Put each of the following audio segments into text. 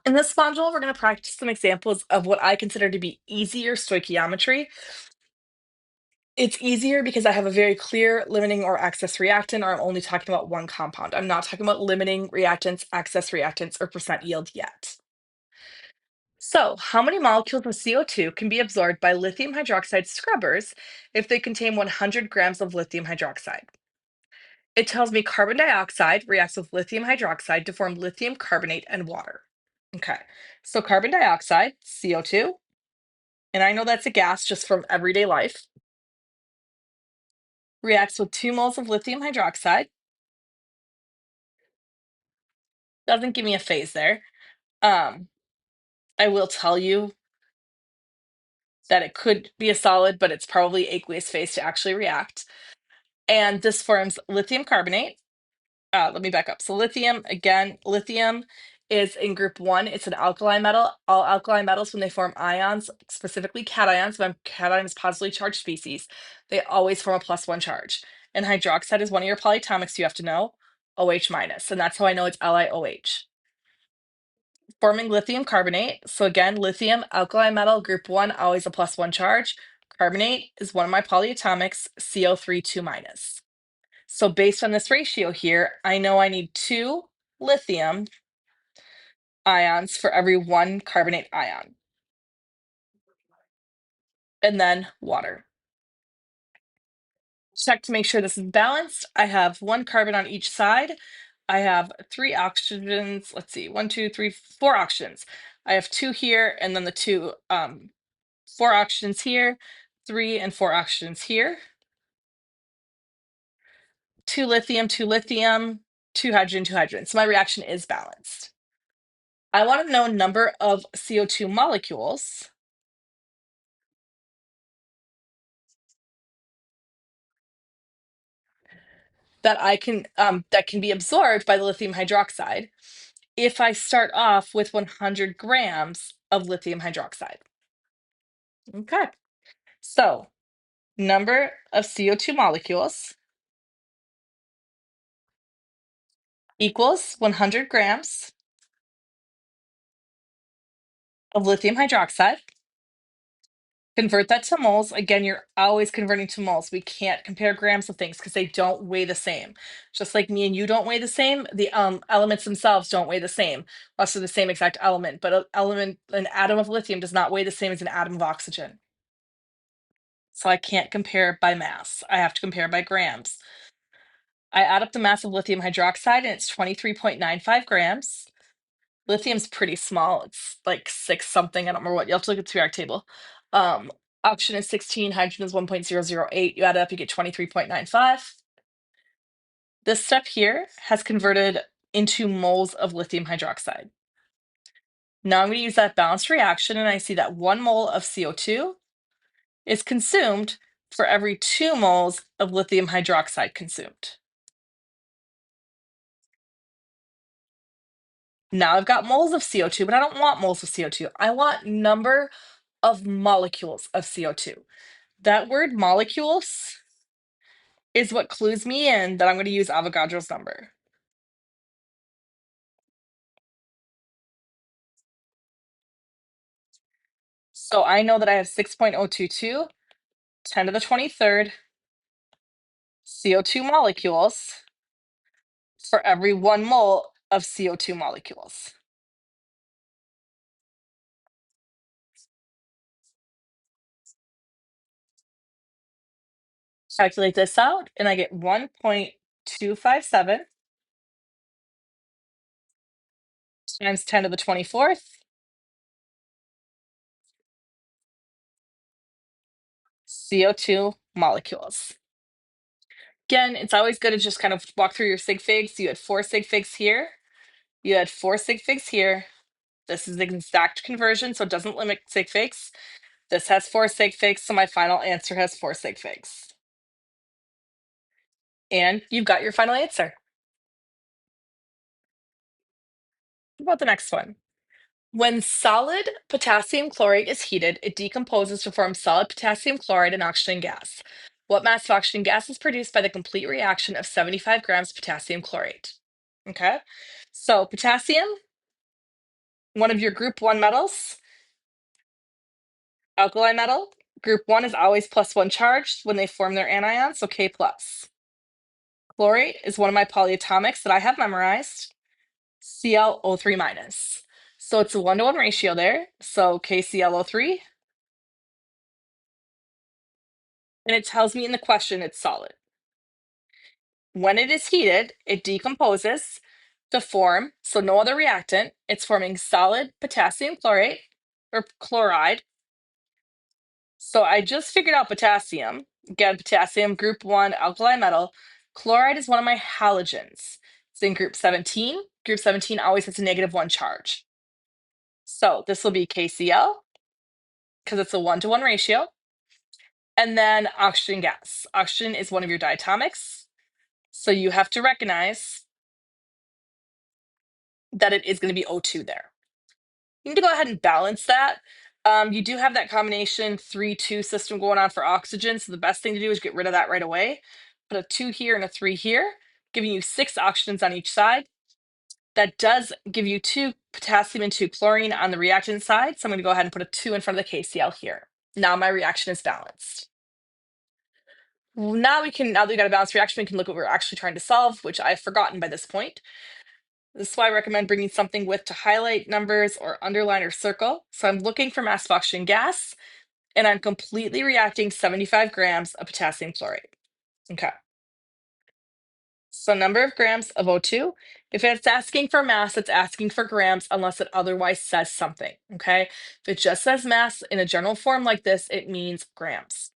In this module, we're going to practice some examples of what I consider to be easier stoichiometry. It's easier because I have a very clear limiting or excess reactant, or I'm only talking about one compound. I'm not talking about limiting reactants, excess reactants, or percent yield yet. So, how many molecules of CO2 can be absorbed by lithium hydroxide scrubbers if they contain 100 grams of lithium hydroxide? It tells me carbon dioxide reacts with lithium hydroxide to form lithium carbonate and water. Okay, so carbon dioxide, CO2, and I know that's a gas just from everyday life, reacts with 2 moles of lithium hydroxide. Doesn't give me a phase there. Um, I will tell you that it could be a solid, but it's probably aqueous phase to actually react. And this forms lithium carbonate. Let me back up. So lithium, again, lithium is in group 1. It's an alkali metal. All alkali metals, when they form ions, specifically cations, when cation is positively charged species, they always form a +1 charge. And hydroxide is one of your polyatomics you have to know, OH minus. And that's how I know it's LiOH. Forming lithium carbonate. So again, lithium, alkali metal, group 1, always a +1 charge. Carbonate is one of my polyatomics, CO3 2 minus. So based on this ratio here, I know I need 2 lithium ions for every 1 carbonate ion. And then water. Check to make sure this is balanced. I have 1 carbon on each side. I have 3 oxygens. Let's see, 1, 2, 3, 4 oxygens. I have 2 here, and then the 4 oxygens here, 3 and 4 oxygens here. 2 lithium, 2 lithium, 2 hydrogen, 2 hydrogen. So my reaction is balanced. I want to know number of CO2 molecules that can be absorbed by the lithium hydroxide if I start off with 100 grams of lithium hydroxide. Okay, so number of CO2 molecules equals 100 grams of lithium hydroxide. Convert that to moles. Again, you're always converting to moles. We can't compare grams of things because they don't weigh the same. Just like me and you don't weigh the same, the elements themselves don't weigh the same. Also the same exact element, but an atom of lithium does not weigh the same as an atom of oxygen. So I can't compare by mass. I have to compare by grams. I add up the mass of lithium hydroxide and it's 23.95 grams. Lithium's pretty small. It's like 6 something. I don't remember what. You have to look at the periodic table. Um, Oxygen is 16, hydrogen is 1.008. You add it up, you get 23.95. This step here has converted into moles of lithium hydroxide. Now I'm going to use that balanced reaction, and I see that 1 mole of CO2 is consumed for every 2 moles of lithium hydroxide consumed. Now I've got moles of CO2, but I don't want moles of CO2. I want number of molecules of CO2. That word molecules is what clues me in that I'm going to use Avogadro's number. So I know that I have 6.022, 10 to the 23rd CO2 molecules for every 1 mole of CO2 molecules. Calculate this out, and I get 1.257 times 10 to the 24th CO2 molecules. Again, it's always good to just kind of walk through your sig figs. You had 4 sig figs here. You had 4 sig figs here. This is the exact conversion, so it doesn't limit sig figs. This has 4 sig figs, so my final answer has 4 sig figs. And you've got your final answer. What about the next one? When solid potassium chlorate is heated, it decomposes to form solid potassium chloride and oxygen gas. What mass of oxygen gas is produced by the complete reaction of 75 grams potassium chlorate? Okay, so potassium One of your group 1 metals, alkali metal, group 1 is always +1 charged when they form their anion, so K+. Chlorate is one of my polyatomics that I have memorized, ClO3-. So it's a 1-to-1 ratio there, so KClO3, and it tells me in the question it's solid. When it is heated, it decomposes to form, so no other reactant, it's forming solid potassium chlorate or chloride. So I just figured out potassium. Again, potassium, group 1, alkali metal. Chloride is one of my halogens. It's in group 17. Group 17 always has a -1 charge. So this will be KCl because it's a 1-to-1 ratio. And then oxygen gas. Oxygen is one of your diatomics. So you have to recognize that it is going to be O2 there. You need to go ahead and balance that. You do have that combination 3-2 system going on for oxygen. So the best thing to do is get rid of that right away. Put a 2 here and a 3 here, giving you 6 oxygens on each side. That does give you 2 potassium and 2 chlorine on the reactant side. So I'm going to go ahead and put a 2 in front of the KCl here. Now my reaction is balanced. Now that we got a balanced reaction, we can look at what we're actually trying to solve, which I've forgotten by this point. This is why I recommend bringing something with to highlight numbers or underline or circle. So I'm looking for mass of oxygen gas, and I'm completely reacting 75 grams of potassium chlorate. Okay. So number of grams of O2. If it's asking for mass, it's asking for grams unless it otherwise says something. Okay. If it just says mass in a general form like this, it means grams.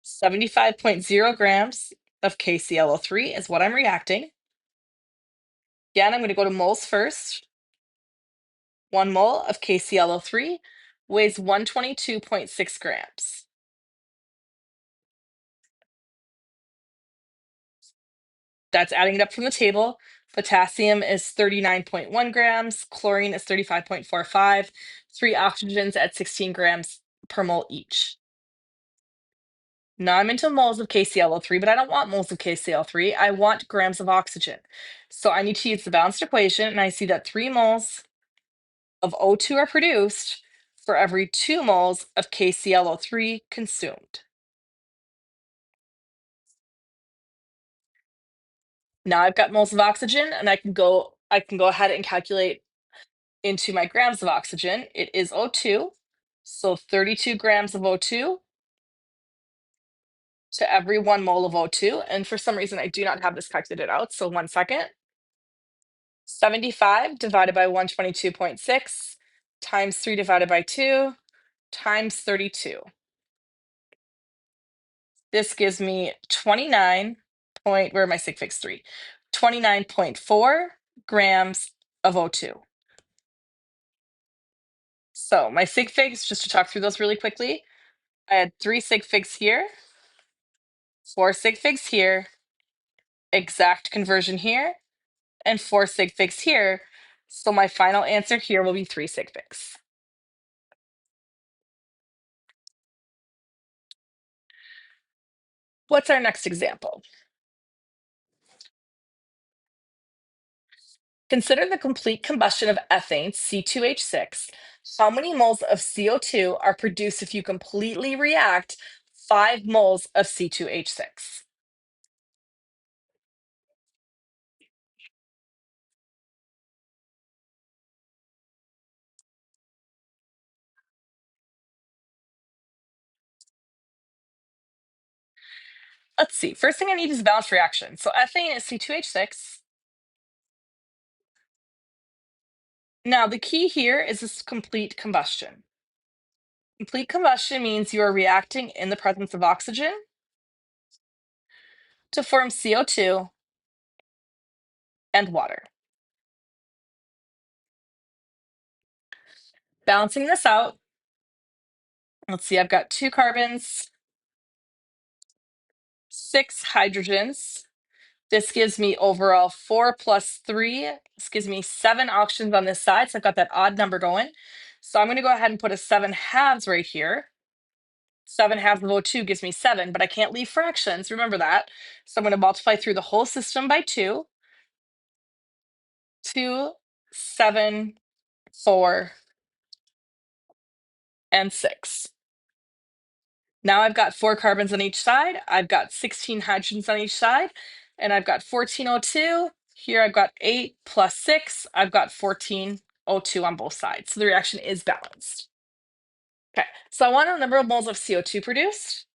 75.0 grams of KClO3 is what I'm reacting. Again, I'm going to go to moles first. 1 mole of KClO3 weighs 122.6 grams. That's adding it up from the table. Potassium is 39.1 grams. Chlorine is 35.45. 3 oxygens at 16 grams per mole each. Now I'm into moles of KClO3, but I don't want moles of KClO3. I want grams of oxygen. So I need to use the balanced equation, and I see that 3 moles of O2 are produced for every 2 moles of KClO3 consumed. Now I've got moles of oxygen, and I can go ahead and calculate into my grams of oxygen. It is O2, so 32 grams of O2 to every 1 mole of O2. And for some reason, I do not have this calculated out, so 1 second. 75 divided by 122.6 times 3 divided by 2 times 32. This gives me 29 point, where are my sig figs 3? 29.4 grams of O2. So my sig figs, just to talk through those really quickly, I had 3 sig figs here, 4 sig figs here, exact conversion here, and 4 sig figs here. So my final answer here will be 3 sig figs. What's our next example? Consider the complete combustion of ethane, C2H6. How many moles of CO2 are produced if you completely react 5 moles of C2H6? Let's see. First thing I need is a balanced reaction. So ethane is C2H6. Now the key here is this complete combustion. Complete combustion means you are reacting in the presence of oxygen to form CO2 and water. Balancing this out, let's see, I've got 2 carbons, 6 hydrogens. This gives me overall 4 plus 3. This gives me 7 oxygens on this side, so I've got that odd number going. So I'm going to go ahead and put a 7 halves right here. 7 halves of O2 gives me 7, but I can't leave fractions. Remember that. So I'm going to multiply through the whole system by 2 2, 7, 4, and 6. Now I've got 4 carbons on each side. I've got 16 hydrogens on each side, and I've got 14 O2. Here I've got 8 plus 6. I've got 14 O2 on both sides. So the reaction is balanced. Okay, so I want a number of moles of CO2 produced.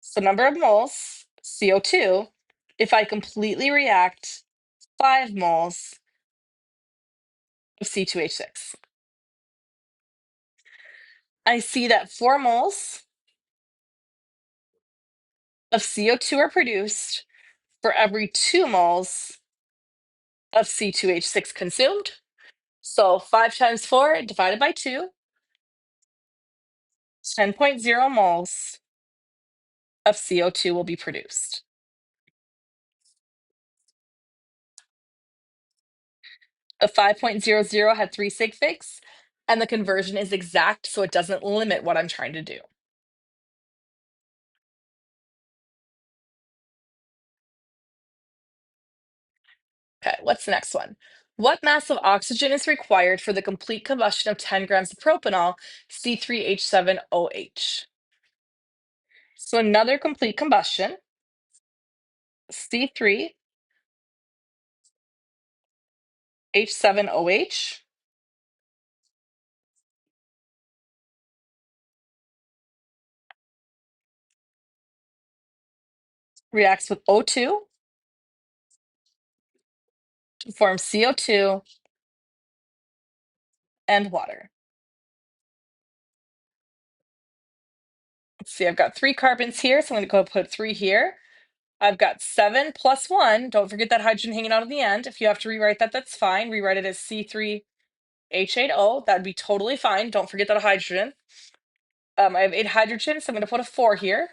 So number of moles, CO2, if I completely react 5 moles of C2H6. I see that 4 moles of CO2 are produced for every 2 moles of C2H6 consumed. So 5 times 4 divided by 2, 10.0 moles of CO2 will be produced. The 5.00 had 3 sig figs, and the conversion is exact, so it doesn't limit what I'm trying to do. Okay, what's the next one? What mass of oxygen is required for the complete combustion of 10 grams of propanol, C3H7OH? So another complete combustion, C3H7OH reacts with O2 to form CO2 and water. Let's see, I've got 3 carbons here, so I'm going to go put 3 here. I've got 7 plus 1. Don't forget that hydrogen hanging out at the end. If you have to rewrite that, that's fine. Rewrite it as C3H8O. That'd be totally fine. Don't forget that hydrogen. I have 8 hydrogen, so I'm going to put a 4 here.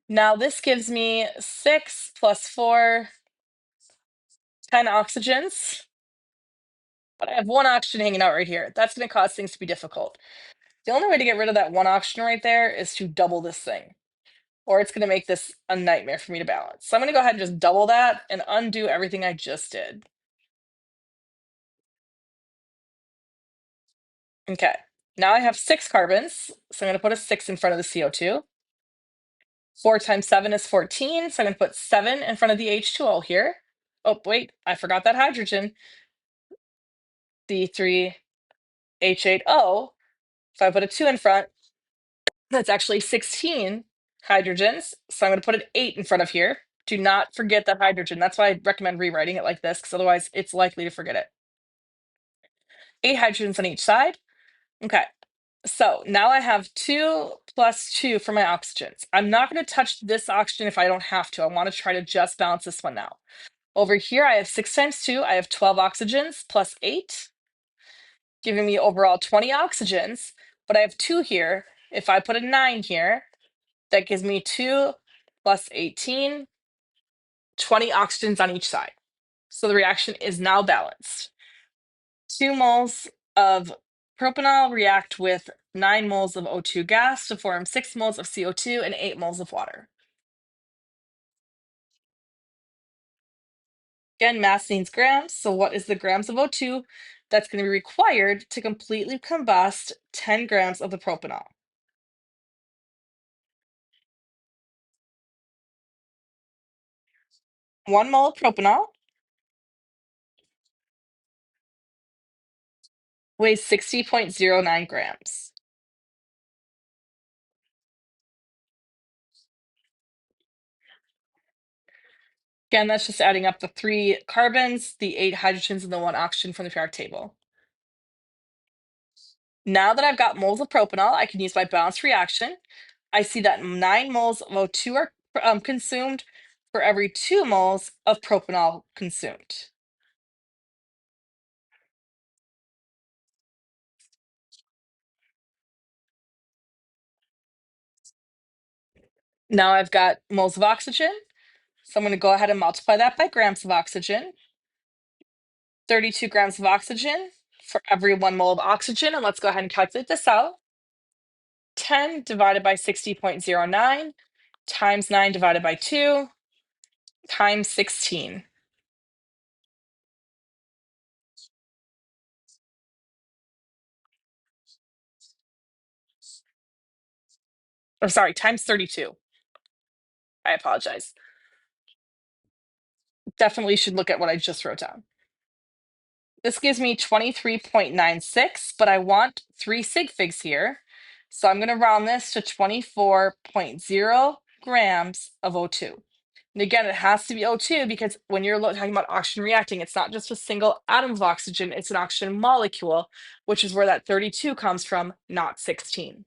Now this gives me 6 plus 4, 10 oxygens. But I have 1 oxygen hanging out right here. That's going to cause things to be difficult. The only way to get rid of that 1 oxygen right there is to double this thing, or it's going to make this a nightmare for me to balance. So I'm going to go ahead and just double that and undo everything I just did. Okay, now I have 6 carbons, so I'm going to put a 6 in front of the CO2. 4 times 7 is 14, so I'm going to put 7 in front of the H2O here. Oh, wait, I forgot that hydrogen. C3H8O. If I put a 2 in front, that's actually 16 hydrogens, so I'm going to put an 8 in front of here. Do not forget that hydrogen. That's why I recommend rewriting it like this, because otherwise it's likely to forget it. 8 hydrogens on each side. Okay, so now I have 2 plus 2 for my oxygens. I'm not going to touch this oxygen if I don't have to. I want to try to just balance this one now. Over here, I have 6 times 2. I have 12 oxygens plus 8, giving me overall 20 oxygens. But I have 2 here. If I put a 9 here, that gives me 2 plus 18, 20 oxygens on each side. So the reaction is now balanced. 2 moles of propanol react with 9 moles of O2 gas to form 6 moles of CO2 and 8 moles of water. Again, mass means grams, so what is the grams of O2 that's going to be required to completely combust 10 grams of the propanol? One mole of propanol weighs 60.09 grams. Again, that's just adding up the 3 carbons, the 8 hydrogens, and the 1 oxygen from the periodic table. Now that I've got moles of propanol, I can use my balanced reaction. I see that 9 moles of O2 are consumed for every 2 moles of propanol consumed. Now I've got moles of oxygen, so I'm going to go ahead and multiply that by grams of oxygen. 32 grams of oxygen for every 1 mole of oxygen, and let's go ahead and calculate this out. 10 divided by 60.09 times 9 divided by 2 times 16. Or sorry, times 32. I apologize. Definitely should look at what I just wrote down. This gives me 23.96, but I want 3 sig figs here. So I'm going to round this to 24.0 grams of O2. And again, it has to be O2 because when you're talking about oxygen reacting, it's not just a single atom of oxygen, it's an oxygen molecule, which is where that 32 comes from, not 16.